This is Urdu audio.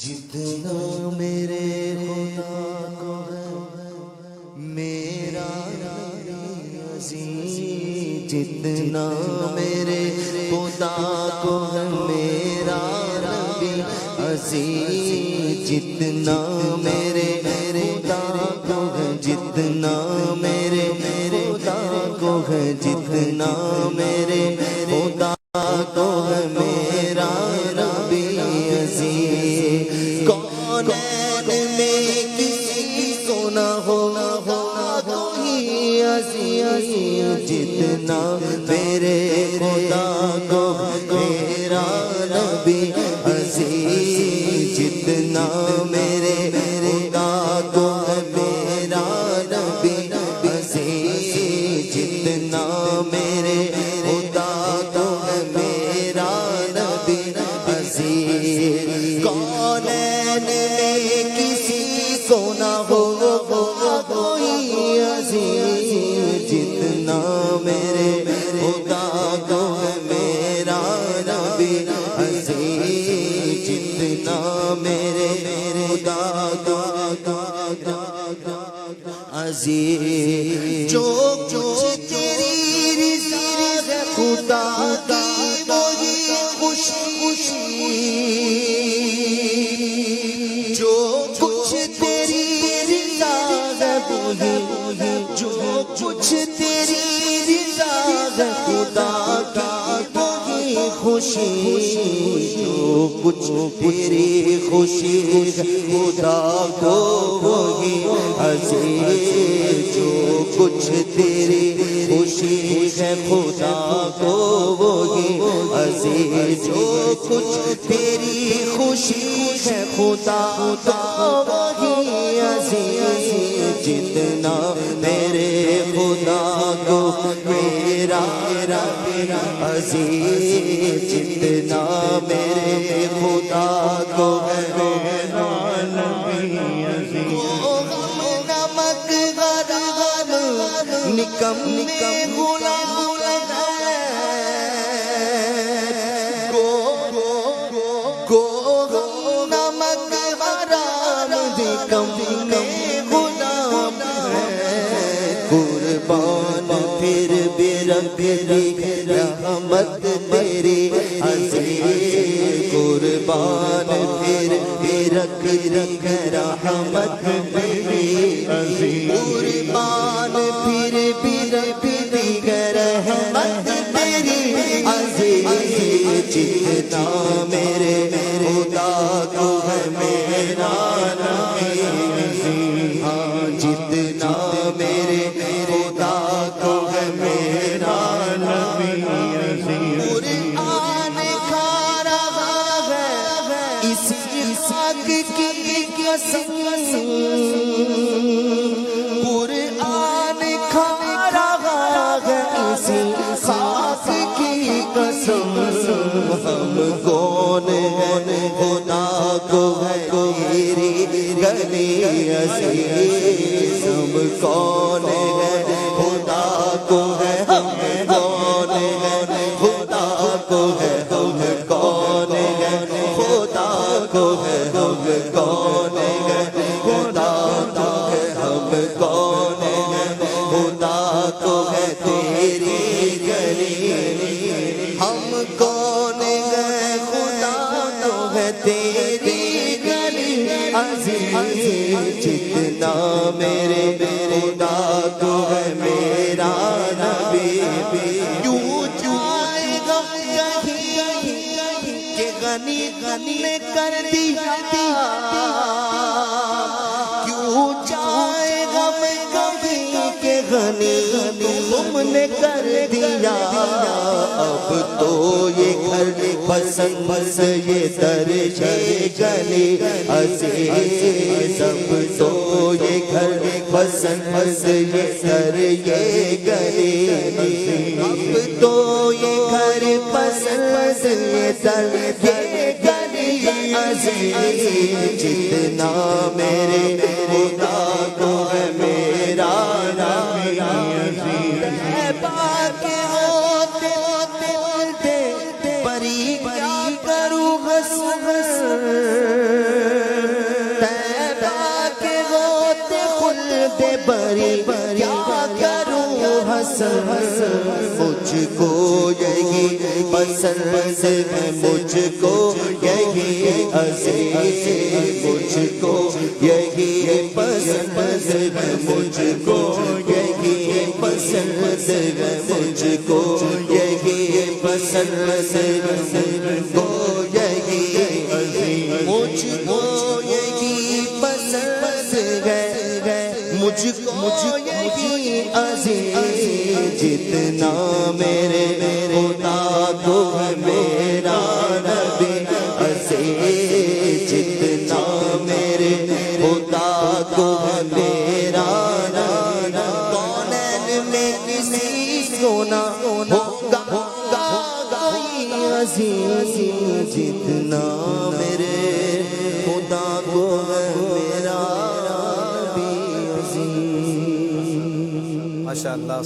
جتنا میرے خدا کو ہے میرا نبی عزیز، جتنا میرے خدا کو ہے میرا نبی عزیز، جتنا میرے خدا کو ہے، جتنا میرے خدا کو ہے، جتنا میرے خدا کو ہے میرا نبی عزیز، کونین میں کسی کو نہ ہونا کوئی عزیز، جتنا میرے خدا کو میرا نبی عزیز، جتنا میرے خدا کو میرا نبی عزیز، جتنا میرے خدا کو میرا نبی عزیز، کونین میں کسی کو نہ ہوگا کوئی عزیز، جتنا میرے خدا کو میرا نبی عزیز، جتنا میرے خدا کو عزیز، جو تیری رضا ہے خدا کی وہی خوشی، جو کچھ تیری رضا ہے وہی، جو کچھ تیری رضا ہے خدا کی وہی خوشی، جو کچھ تیری خوشی ہے خدا کو وہی عزیز، جو کچھ تیری خوشی ہے خدا کو وہی عزیز، جو کچھ تیری خوشی ہے خدا کو وہی عزیز، جتنا میرے خدا کو میرا نبی عزیز، جتنا میرے خدا کو میرا نبی عزیز، نمک غرام نکم غلام نمک حرام نکم غلام ہے، قربان پھر بھی رکھ دی رحمت تیری عزیز، قربان پھر بھی رکھ دی رحمت تیری عزیز، قربان پھر بھی رکھ دی رحمت تیری عزیز، جتنا میرے خدا کو ہے میرا نبی عزیز، ہاں جتنا میرے خدا کو ہے میرا نبی عزیز، قرآن کھا رہا ہے اسی خاک کی قسم، قرآن کھا رہا ہے اسی خاک کی قسم، ہم کون ہیں خدا کو ہے تیری گلی عزیز، ہم کون ہیں خدا کو ہے، ہم کون ہیں خدا کو ہے، ہم کون ہیں خدا کو ہے، ہم کون ہیں خدا کو ہے، ہم کون ہیں خدا کو ہے تیری گلی، ہم کون ہیں خدا تو ہے تیری گلی عزیز، جتنا میرے خدا کو ہے میرا نبی، کیوں جائے گا کہیں کہ غنی نے کر دیا، کیوں جائے گا میں کہیں کہ غنی تم نے کر دیا، اب تو یہ گھر پسند یہ در یہ گلی عزیز، اب تو یہ گھر پسند یہ در یہ گلی، اب تو یہ گھر پسند یہ در یہ گلی عزیز، جتنا میرے خدا کو ہے میرا نبی عزیز، بات ہوتے ہوتے پری کیا کروں ہنس ہنس کو یہی پسند ہے، مجھ کو یہی عزیز، مجھ کو یہی پسند ہے، مجھ کو یہی پسند ہے، مجھ کو یہی پسند ہے، مجھ کو یہی مجھ کو یہی پسند ہے، مجھ کو یہی عزیز، جتنا میرے خدا کو میرا نبی عزیز، جتنا میرے خدا کو میرا نبی، کونین میں کسی کو نہ ہوگا کوئی عزیز، جتنا میرے خدا کو میرا نبی عزیز۔ ماشاءاللہ۔